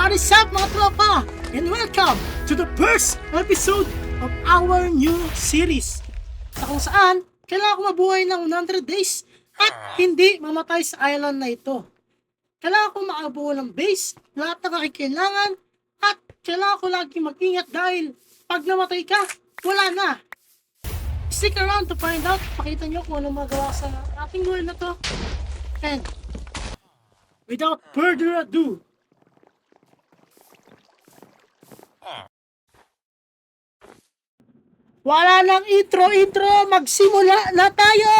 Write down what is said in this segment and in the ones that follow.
What is up mga tropa? And welcome to the first episode of our new series sa kung saan kailangan ko mabuhay ng 100 days at hindi mamatay sa island na ito. Kailangan ko makabuo ng base, lahat ng kakailangan at kailangan ko lagi mag-ingat dahil pag namatay ka, wala na. Stick around to find out. Pakita nyo kung ano magawa sa ating world na to. And without further ado, wala nang intro, magsimula na tayo!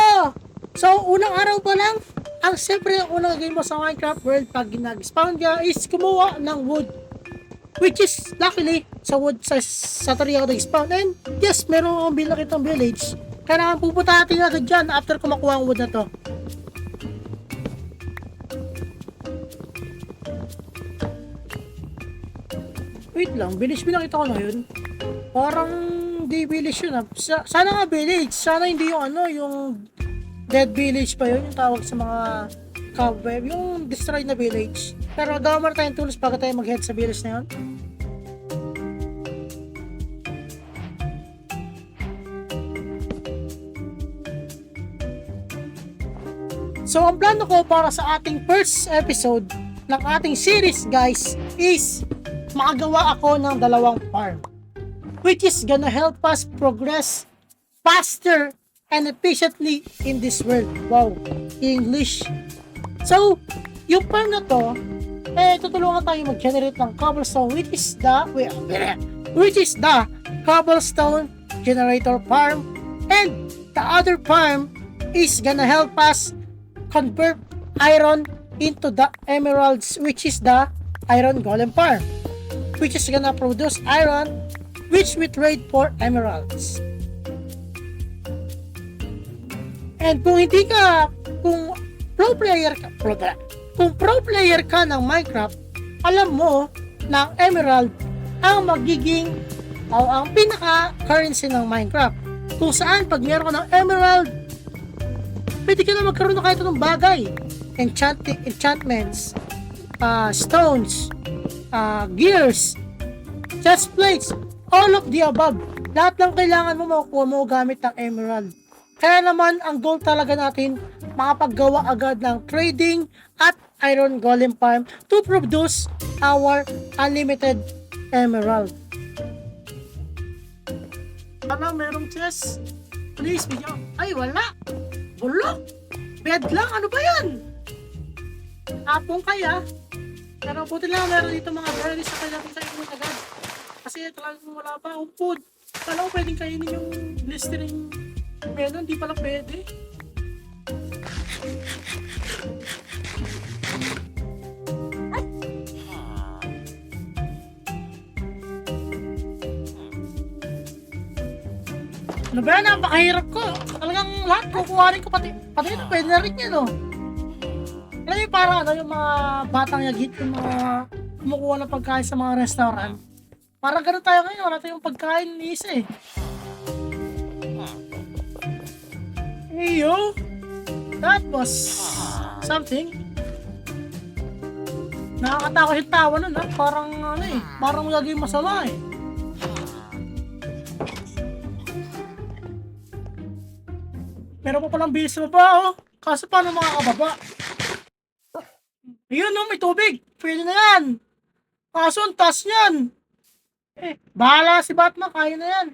So, unang araw pa lang, ang siyempre ang unang game mo sa Minecraft world pag nag-spawn ka is kumuha ng wood. Which is, luckily, sa wood sa tree ako nag-spawn. And yes, meron akong bilang itong village. Kaya pupunta natin agad dyan after ko makuha ang wood na to. Wait lang, village binakita ko na yun. Parang di village yun ah. Sana nga village. Sana hindi yung ano, yung dead village pa yun. Yung tawag sa mga cobweb. Yung destroyed na village. Pero gawa mo na tayong tools bago tayo mag-head sa village na yun. So ang plano ko para sa ating first episode ng ating series guys is makagawa ako ng dalawang farm, which is gonna help us progress faster and efficiently in this world. Wow, English. So, yung farm na to, tutulungan tayo mag-generate ng cobblestone, which is the cobblestone generator farm, and the other farm is gonna help us convert iron into the emeralds, which is the iron golem farm, which is gonna produce iron which we trade for emeralds. And kung pro player ka ng Minecraft, alam mo na ang emerald ang magiging ang pinaka currency ng Minecraft, kung saan pag meron ka ng emerald, pwede ka na magkaroon ng kahit anong bagay, enchantments, stones, gears, chest plates, all of the above. Lahat ng kailangan mo makukuha mo gamit ng emerald. Kaya naman ang goal talaga natin makapaggawa agad ng trading at iron golem farm to produce our unlimited emerald. Ano, merong chest? Please, bigyan. Ay, wala. Bulok. Bed lang. Ano ba yan? Apong kaya. Pero buti lang meron dito mga berries sa kailangan sa inyo agad. Kasi talagang wala pa akong food. Kala ko pwedeng kainin yung blistering melon. Di pala pwede. Ano ba yan? Napakahirap ko. Talagang lahat kukuhanin ko pati ito pwede na rin yan, oh. Alam niyo parang ano, yung mga batang yagit, yung mga kumukuha ng pagkain sa mga restaurant. Parang gano'n tayo ngayon, wala tayong pagkain ni isa eh. Hey yo, that was something. Nakakatakot yung tawa nun ha, parang ano eh, parang lagi masama eh. Meron pa palang bihis sa baba oh, kaso paano makakababa? Ayun no, may tubig. Pwede na yan. Kaso ang taas yan. Bahala si Batman. Kaya na yan.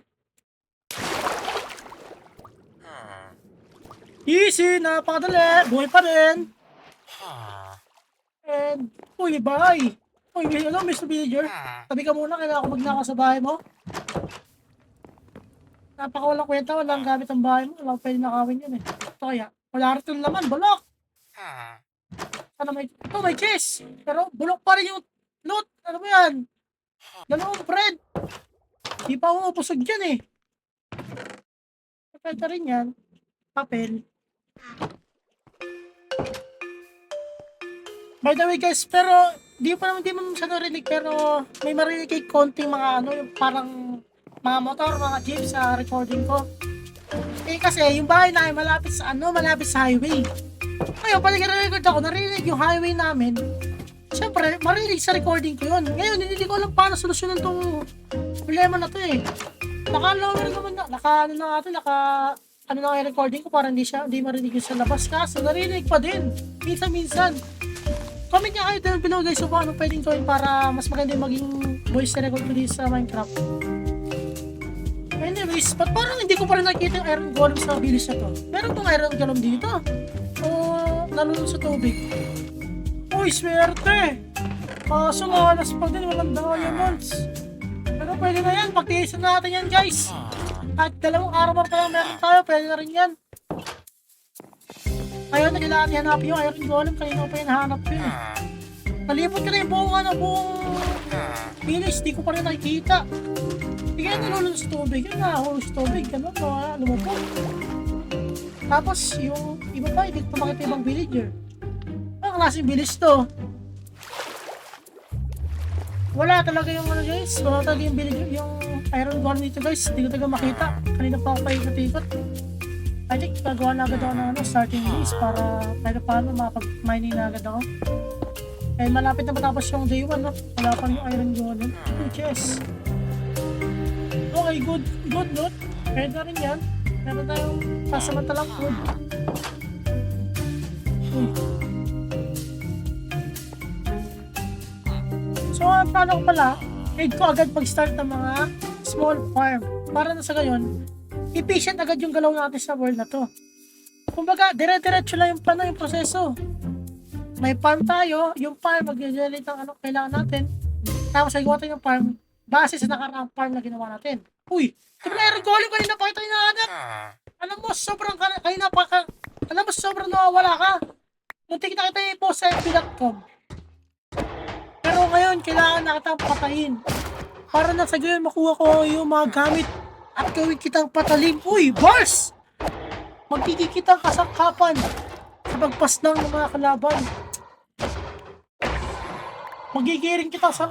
Easy. Napakadali. Buhay pa rin. And, uy, bye. Uy, hello Mr. Villager. Tabi ka muna. Kailangan ko magnakaw sa bahay mo. Napakawalang kwenta. Walang gamit ang bahay mo. Walang pwede nakawin yan eh. Ito kaya. Wala rin laman. Balok. Ano may, ito may chest, pero bulok pa rin yung loot. Ano ba yan? Dalawang bread. Di pa ako upusog dyan eh. Pwede rin yan. Papel. By the way guys, pero di mo siya narinig, pero may marinig kay konting mga ano, yung parang mga motor, mga jeep sa recording ko. Kasi yung bahay na ay malapit sa highway. Ngayon, pag nag-record ako, narinig yung highway namin. syempre, marinig sa recording ko yun. Ngayon, hindi ko alam paano solusyonan tong problema na to eh. Naka-lower naman na, ano na yung recording ko para hindi marinig yun sa labas. Kaso, narinig pa din. Minsan-minsan. Comment nyo kayo doon below guys, so kung ano pwedeng gawin para mas maganda yung maging voice record ko dito sa Minecraft. Anyways, but parang hindi ko pa rin nakikita yung iron golem sa bilis na to. Meron tong iron golem dito. O, nalulun sa tubig. Uy, swerte! Kaso malas pa din, walang diamonds. Pero pwede na yan, pagtiisan natin yan guys. At 2 araw pa lang meron tayo, pwede na rin yan. Ngayon na kailangan ihanapin yung iron golem, kanina ko pa hinahanap yun eh. Nalipot ko na yung buong village, di ko pa rin nakikita. Hindi kaya nalulun sa tubig, yun nahulog sa tubig, gano'n, lumubog. Tapos yung iba pa, hindi ko pa makita ibang villager. Ang klaseng village to. Wala talaga yung ano guys, wala talaga yung villager, yung iron golem dito guys, hindi ko talaga makita. Kanina pa ako paikot-ikot. I think gagawa na agad ako ng starting base para kahit paano makapag-mining na agad ako. Eh malapit na matapos yung day 1 no? Wala pa yung iron golem. Yes. Okay, good note. Pwede na rin yan. Meron tayong pasamantalang food. So ang plano ko pala, need ko agad pag-start ng mga small farm. Para na sa gayon, efficient agad yung galaw natin sa world na to. Kumbaga, dire-diretso lang yung plano, yung proseso. May farm tayo, yung farm mag-generate ng ano kailangan natin. Tapos ay gawa tayo yung farm base sa nakaraang farm na ginawa natin. Uy! Diba iron golem kanina pa ito hinahanap? Alam mo, sobrang nawawala ka. Muntik na kita i-post sa fb.com. Pero ngayon, kailangan na kitang patayin. Para na sa gayon makuha ko yung mga gamit at gawin kitang patalim. Uy, bars! Magkikitang kasangkapan sa pagpaslang ng mga kalaban. Magigiring kita sa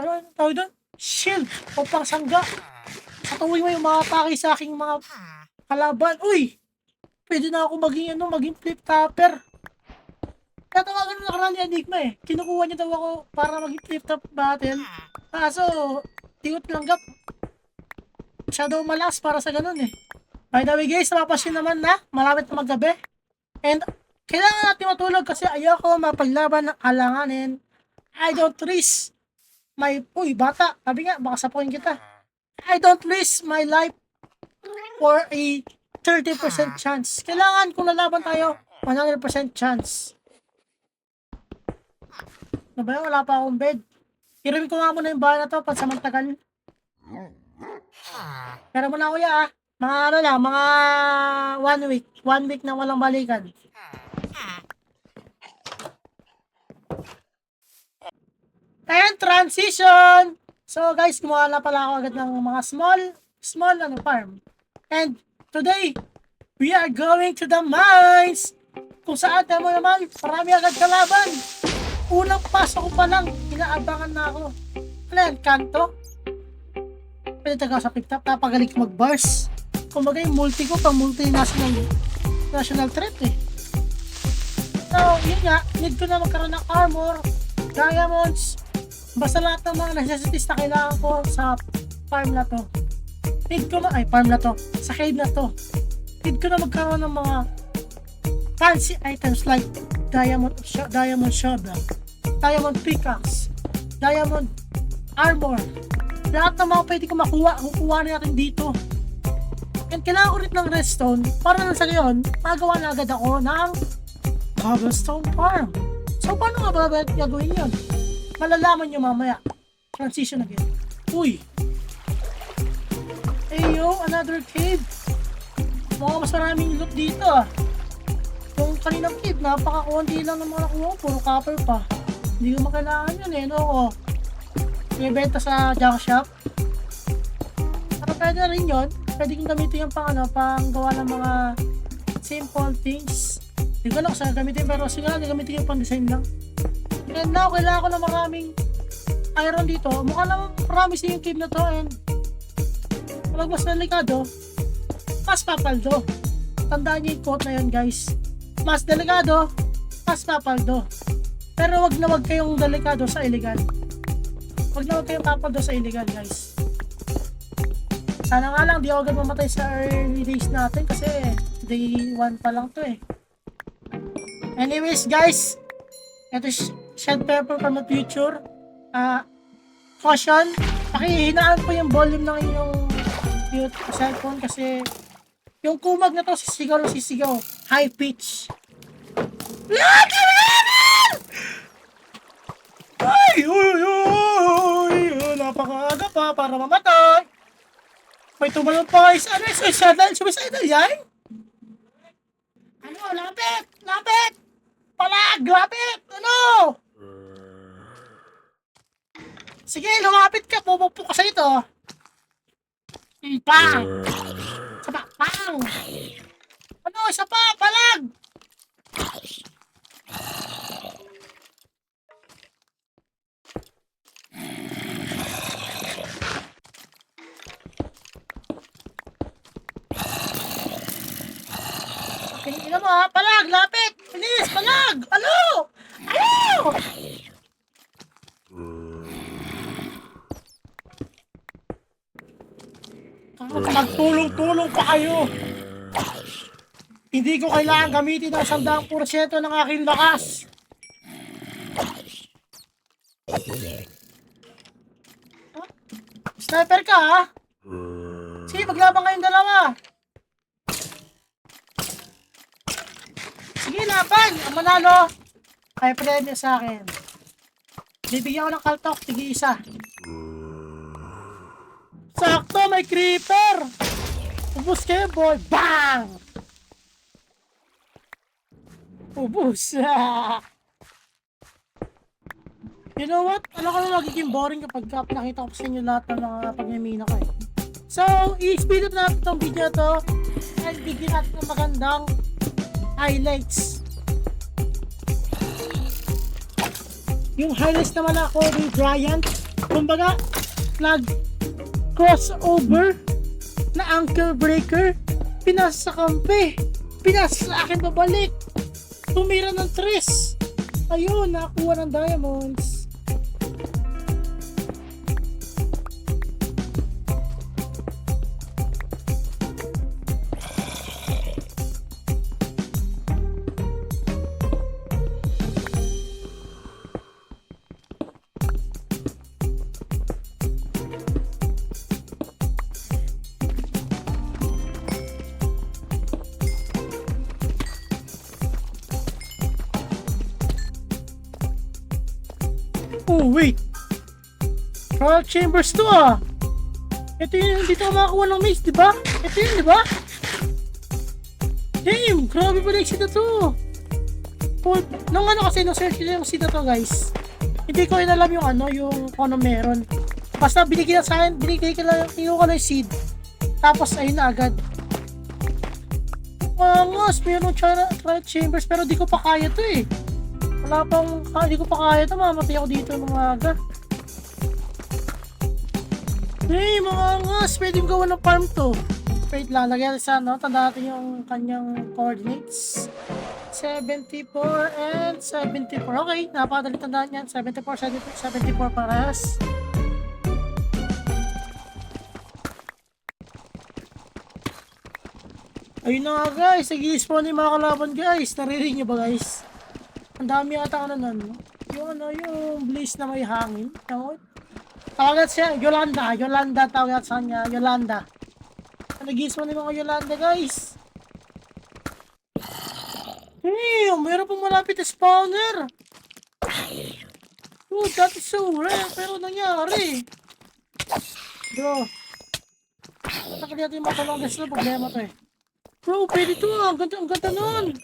ano tawag doon? Shield o pangsangga. Sa tuwing may umatake sa aking mga kalaban. Uy! Pwede na ako maging flip-topper. Kaya tawagan na nakaraan ni Enigma eh. Kinukuha niya daw ako para maging flip-top battle. Kaso, di ko tinanggap. Siya daw malas para sa ganun eh. By the way guys, napapansin naman na malapit na maggabi. And kailangan natin matulog kasi ayoko mapaglaban ng alanganin. I don't risk my... Uy, bata. Sabi nga, baka sapukin kita. I don't risk my life for a 30% chance. Kailangan kung lalaban tayo, 100% chance. Ano ba yun? Wala pa akong bed. Irumin ko nga muna yung bahay na to pansamantagal. Pero muna kuya mga ano lang, mga 1 week. 1 week na walang balikan. And transition! So guys, gumawa na pala ako agad ng mga small farm. And today, we are going to the mines! Kung saan mo naman, marami agad kalaban. Unang pasok ko pa lang, inaabangan na ako. Ano yan, kanto? Pwede taga sa pick-up, napagaling ko mag-bars. Kumbaga yung multi ko, pang multinational threat eh. So, yun nga, need ko na magkaroon ng armor, diamonds, basta lahat ng mga necessities na kailangan ko sa farm na to. Need ko na, farm na to, sa cave na to. Need ko na magkaroon ng mga fancy items like diamond shovel, diamond pickaxe, diamond armor. Lahat ng mga pwede ko kukuha natin dito. And kailangan ko rin ng redstone para na sa gayon, magawa na agad ako ng cobblestone farm. So paano nga ba gagawin yun? Malalaman nyo mamaya. Transition again. Uy! Ayo, another cave. Mukhang mas maraming loot dito ah. Yung kaninang cave, napaka-konti lang ng mga nakuha ko. Puro copper pa. Hindi ko makailangan yun eh, no? May benta sa junk shop. Pero pwede na rin yun. Pwede kong gamitin yung pang gawa ng mga simple things. Hindi ko lang kung saan gamitin, pero siguro gamitin yung pang design lang. And now, kailangan ko na maraming iron dito. Mukha naman promise yung cave na to, and kapag mas delikado, mas papaldo. Tandaan niyo yung quote na yun guys. Mas delikado, mas papaldo. Pero wag kayong delikado sa illegal. Wag kayong kapal doon sa illegal, guys. Sana nga lang di ako agad mamatay sa early days natin kasi day 1 pa lang to eh. Anyways, guys, ito Shed Pepper from the future. Caution, pakihinaan po yung volume ng inyong cellphone kasi yung kumag na to sisigaw. High pitch. Uy, napakaaga pa para mamatay. May tumalong pa guys. Ano yung suicidal yan? Ano, lapit! Lapit! Ano? Sige, lumapit ka, pupukpuk ka sa ito. Pang! Pang! Ano, isa pa, palag! Tingnan mo ha, palag, lapit! Bilis, palag! Alo! Magtulong-tulong pa kayo! Hindi ko kailangan gamitin ang 100% ng aking lakas! Sniper ka ha? Sige, maglaban kayong dalawa! Sige, laban! Ang manalo! Ay, premyo sa akin. Bibigyan ko ng kaltok, tig-isa. Sakto, may creeper! Ubus kayo, boy! Bang! Ubus! You know what? Alam ko na magiging boring kapag pinakita ko sa inyo lahat ng mga pagmimina ko eh. So, i-speed up natin itong video to and bigyan natin ng magandang highlights. Yung highlights naman ako ni Bryant, kumbaga nag crossover na ankle breaker, pinasa sa kampe, pinasa sa akin babalik, tumira ng tres, ayun, nakakuha ng diamonds. Oh, wait. Trial Chambers to ah. Ito yung dito ako makakuha ng maze, diba? Ito yun, diba? Damn, grabe pala yung sita to. Nung ano kasi, nung search nila yung sita to, guys. Hindi ko inalam yung ano, yung kung ano meron. Basta binigyan sa akin, binigay ko lang yung seed. Tapos ayun na agad. Mas meron trial chambers pero di ko pa kaya to eh. Di ko pa kaya to, mamatay ako dito ng aga. Hey, mga angas, pwedeng gawa ng farm to. Wait lang, lagyan sa ano, tanda natin yung kanyang coordinates. 74 and 74. Okay, napakadali tandaan yan. 74, 74 parehas. Ayun na nga guys, nag-i-spawn yung mga kalaban guys. Naririnig nyo ba guys? Ang dami yata ano nun. Yung blaze na may hangin. Tawagat siya, Yolanda tawagat sa kanya, Yolanda. Nag-i-spawn yung mga Yolanda guys. Hey, mayroon pong malapit na spawner. Dude, that is so rare, pero nangyari. Bro. Takali natin yung matalong guys na problema to eh. Bro, pwede to ah. Ang ganda nun.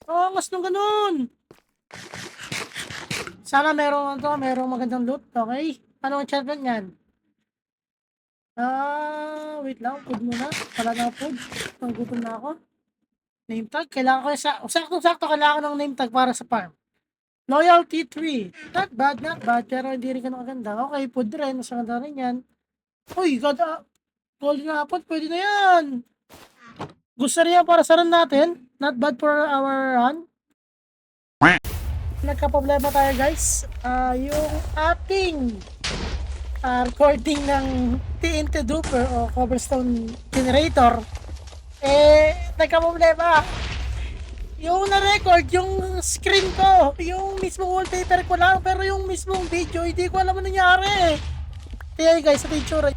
Angas nung ganun. Sana merong magandang loot. Okay? Anong enchantment yan? Wait lang. Food muna. Wala na food. Gutom na ako. Name tag. Kailangan ko sakto kailangan ng name tag para sa farm. Loyalty 3. Not bad. Pero hindi rin ganun kaganda. Okay, food rin. Mas maganda rin yan. Uy, golden apple. Pwede na yan. Gusto rin yan para sa run natin. Not bad for our run. nagka-problema tayo guys. Yung ating recording ng TNT Duper o Cobblestone Generator nagka-problema. Yung na-record, yung screen ko, yung mismong wallpaper ko lang, pero yung mismong video, hindi ko alam ano nangyari. Kaya guys, sa picture.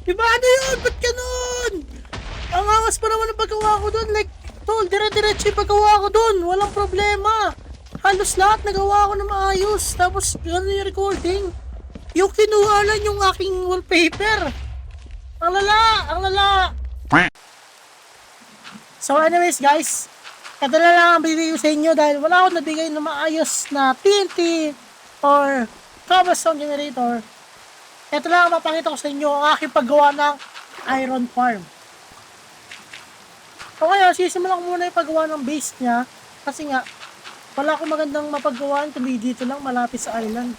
Diba ano yun? Ba't ganun? Ang angas pa naman ang paggawa ko dun. Like, tol, dire-diretso yung paggawa ko dun. Walang problema. Halos lahat nagawa ko na maayos. Tapos, gano'n yung recording. Yung kinuha lang yung aking wallpaper. Ang lala! Ang lala! So anyways guys, ito na lang ang bibigay ko sa inyo dahil wala akong nabigay na maayos na TNT or Cobblestone Generator. Ito lang ang mapakita ko sa inyo ang aking paggawa ng iron farm. So ngayon, sisimulan ko muna yung paggawa ng base niya kasi nga, wala akong magandang mapagawaan kundi dito lang malapit sa island.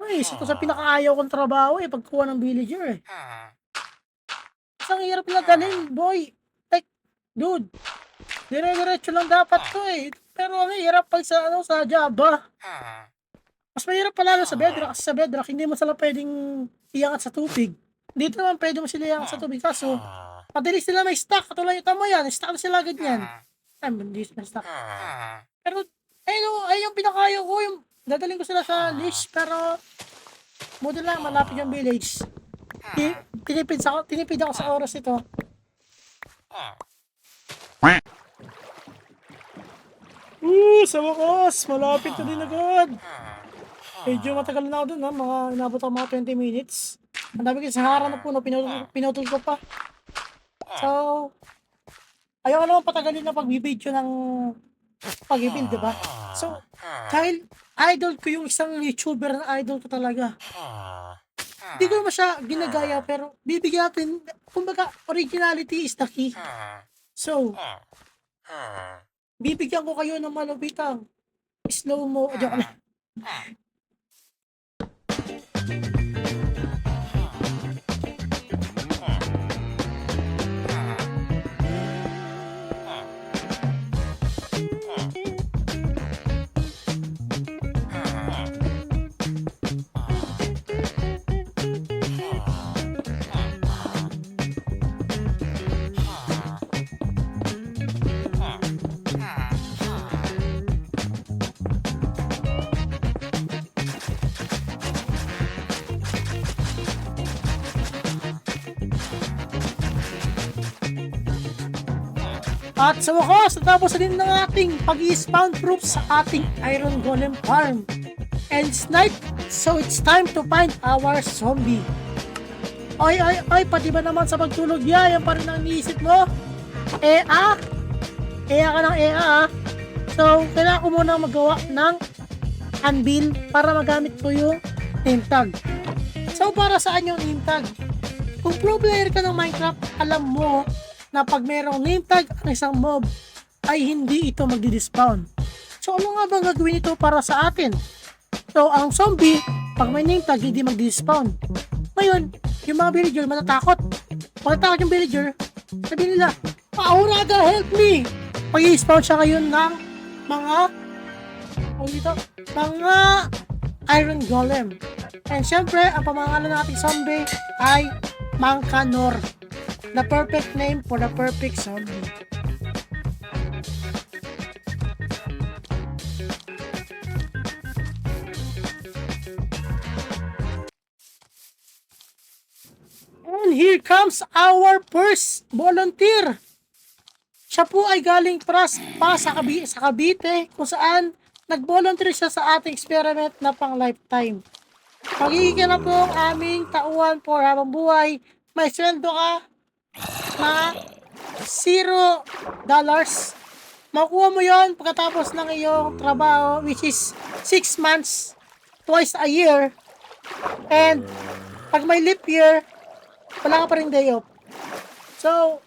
Ay, isa to sa pinakaayaw kong trabaho pagkuha ng villager Isang hirap na dalhin, boy. Like, dude, dire-diretso lang dapat to Pero ang hirap pag sa Java. Mas mahirap pala sa Bedrock kasi sa Bedrock hindi mo sila pwedeng iangat sa tubig. Dito naman pwede mo sila iangat sa tubig kaso madalis sila may stock. Katulad yung tama yan, stock na sila ganyan. Ay, hindi sila stock. Pero, ay yung pinakayaw ko, yung dadaling ko sila sa leash pero buti lang malapit yung village. Tinipid ako sa oras ito. Sa wakas, malapit na din agad. Medyo matagal na ako dun mga inabot ako mga 20 minutes. Ang dami kasi sa harap na puno, pinutol ko pa. So, ayaw naman patagalin na pagbibidyo ng pag-build, diba? So, dahil idol ko yung isang YouTuber na idol ko talaga. Hindi ko naman siya ginagaya pero bibigyan natin, kumbaga, originality is the key. So, bibigyan ko kayo ng malupitang slow-mo. Joke lang. At sa wakas, natapos na din ng ating pag-i-spawn proof sa ating Iron Golem farm. And it's night, so it's time to find our zombie. Ay, pati ba naman sa pagtulog yan pa rin ang iniisip mo? Ea ka ng So, kailangan ko muna magawa ng anvil para magamit ko yung name tag. So, para saan yung name tag? Kung pro player ka ng Minecraft, alam mo na pag merong name tag ang isang mob ay hindi ito magdi-despawn. So ano nga bang gagawin ito para sa atin? So ang zombie, pag may name tag hindi magdi-despawn. Ngayon, yung mga villager matatakot. Pag natakot yung villager, sabihin nila, Auraga, help me! Pag-i-spawn siya ngayon ng mga Iron Golem. And syempre, ang pamangalan ng ating zombie ay Mancanor. The perfect name for the perfect zombie. And here comes our first volunteer. Siya po ay galing pa sa Cavite, kung saan nag-volunteer siya sa ating experiment na pang lifetime. Magiging na po ang aming tauhan for habang buhay. May sweldo ka na $0. Makuha mo yon pagkatapos ng iyong trabaho, which is 6 months, twice a year. And pag may leap year, wala ka pa rin day off. So,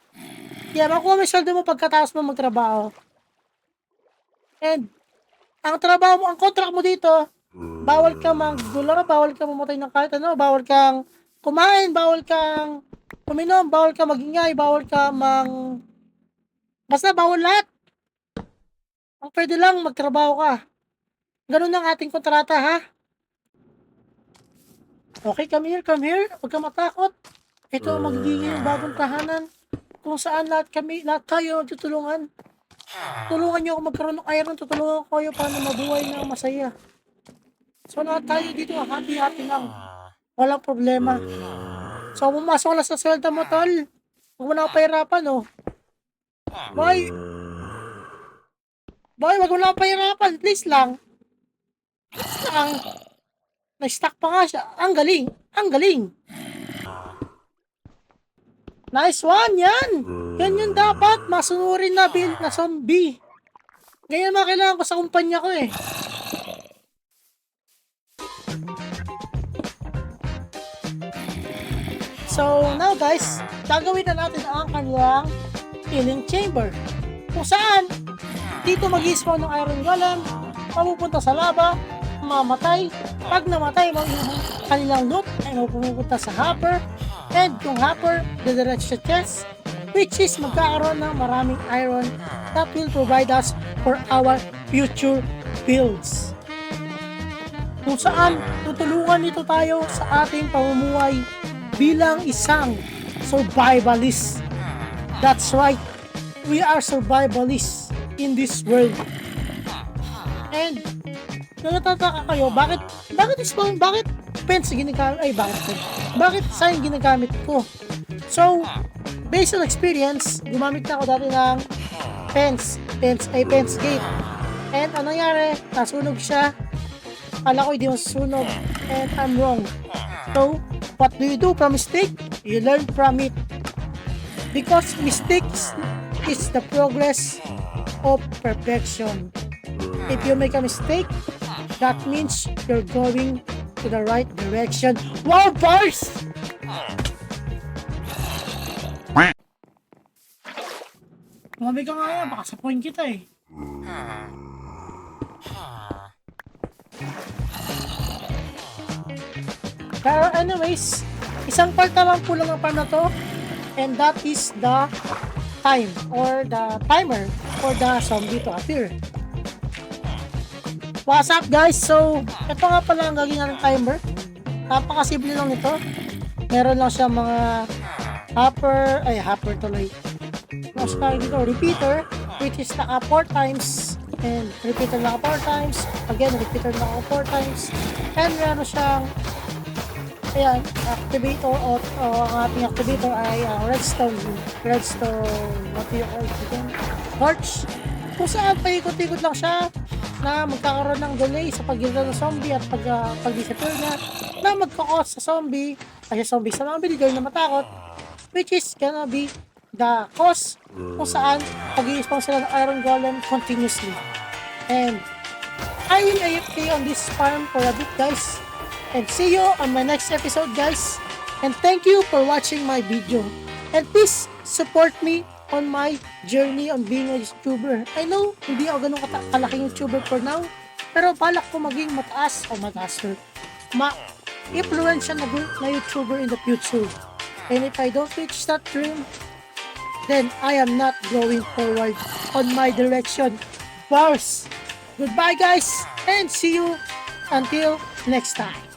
yeah, makuha mo yung sweldo mo pagkatapos mo magtrabaho. And ang trabaho mo, ang contract mo dito, bawal kang magdularo, bawal kang mamatay ng kahit ano, bawal kang kumain, bawal kang uminom, bawal kang magingay, bawal kang basta bawal lahat. Ang pwede lang, magtrabaho ka. Ganun ang ating kontrata, ha? Okay, come here. Huwag kang matakot. Ito ang magiging bagong tahanan kung saan lahat tayo tutulungan. Tulungan niyo ako magkaroon ng iron, tutulungan ko kayo paano mabuhay na masaya. So, lahat tayo dito, happy lang. Walang problema. So, pumasok lang sa sweldo mo, tol. Huwag mo na ako pahirapan, oh. Boy, wag mo na ako pahirapan. Please lang. Na-stuck pa nga siya. Ang galing. Nice one, yan. Yan yung dapat. Masunurin na build na zombie. Ganyan mga kailangan ko sa kumpanya ko, eh. So, now guys, gagawin na natin ang kanilang healing chamber. Kung saan, dito mag-spawn ng iron golem, mapupunta sa lava, mamatay. Pag namatay, yung kanilang loot ay mapupunta sa hopper. And yung hopper, didiretso sa chest, which is magkakaroon ng maraming iron that will provide us for our future builds. Kung saan, tutulungan nito tayo sa ating pamumuhay bilang isang survivalist. That's right, we are survivalists in this world. And nagtataka kayo, bakit pens ginagamit, bakit sign ginagamit ko? So, based on experience, gumamit na ako dati ng pens gate. And anong nangyari? Nasunog siya. Kala ko hindi masusunog. And I'm wrong. So, what do you do from mistake? You learn from it. Because mistakes is the progress of perfection. If you make a mistake, that means you're going to the right direction. Wow, bars! Tumabig ka nga yan, baka sa point kita eh. Pero anyways, isang part na lang po lang ang farm na to, and that is the time or the timer for the zombie to appear. What's up guys? So, ito nga pala ang gagawin natin timer. Napakasimple lang nito. Meron lang siya mga hopper tuloy. Mas dito, repeater, which is naka 4 times, and repeater naka 4 times, again, repeater naka 4 times, and meron siyang ayan, activator o ang ating activator ay redstone, what do you call it again? Torch, kung saan paikot-ikot lang siya na magkakaroon ng delay sa pag-gilda ng zombie at pag-disappear niya na magkakos sa zombie sa mga villager na matakot, which is gonna be the cause kung saan pag-i-spawn sila ng iron golem continuously. And I will AFK on this farm for a bit guys, and see you on my next episode guys, and thank you for watching my video, and please support me on my journey on being a YouTuber. I know hindi ako ganun kalaking YouTuber for now, pero balak ko maging mataas ma-influensya na YouTuber in the future. And if I don't reach that dream, then I am not going forward on my direction. Bars! Goodbye guys, and see you until next time.